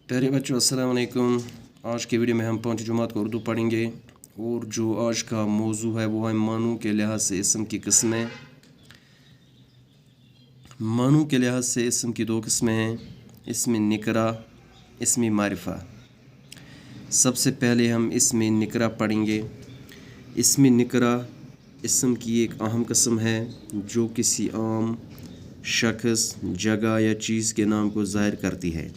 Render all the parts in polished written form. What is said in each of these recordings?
प्यारे बच्चों अस्सलाम वालेकुम। आज के वीडियो में हम 5 जमात को उर्दू पढ़ेंगे और जो आज का मौजू है वो है मानू के लिहाज से इस्म की किस्में। मानू के लिहाज से इस्म की 2 किस्में हैं, इस्म निकरा, इस्म मारिफा। सबसे पहले हम इस्म निकरा पढ़ेंगे। इस्म निकरा इस्म की एक अहम किस्म है जो किसी आम शख्स, जगह या चीज़ के नाम को ज़ाहिर करती है।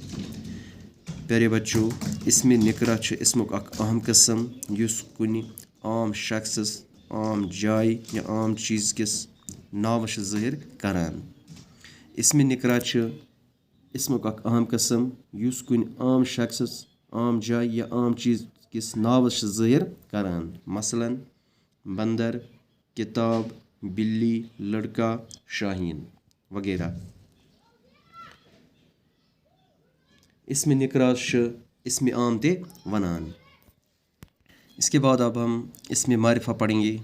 प्यारे बच्चों, इस्म निकरा इस्मुक अक अहम किस्म युस कुनि आम शख्स, आम जाय या आम चीज़ किस नाव ज़ाहिर करान। इस्म निकरा इस्मुक अक अहम किस्म युस कुनि आम शख्स, आम जाय या आम चीज़ किस नाव ज़ाहिर करान। मसलन बंदर, किताब, बिल्ली, लड़का, शाहीन वगैरह। इस्म निकरा इस्म आम ते वनान। इसके बाद अब हम इस्म मारिफा पढ़ेंगे।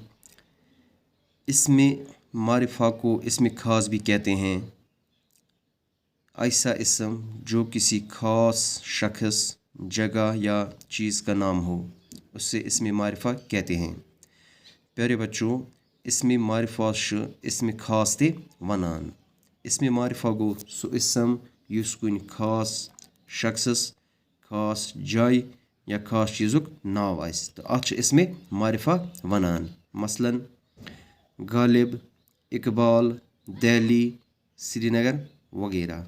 इस्म मारिफा को इस्म खास भी कहते हैं। ऐसा इस्म जो किसी खास शख्स, जगह या चीज़ का नाम हो उससे इस्म मारिफा कहते हैं। प्यारे बच्चों, इस्म मारिफा इस्म खास ते वनान। इस्म मारिफा गो सो इस्म युस कुन खास शख्स, खास जाय या खास चीज़ुक नाव आइस तो अत इस्म मारिफा वनान। मसलन गालिब, इकबाल, दिल्ली, श्रीनगर वगैरह।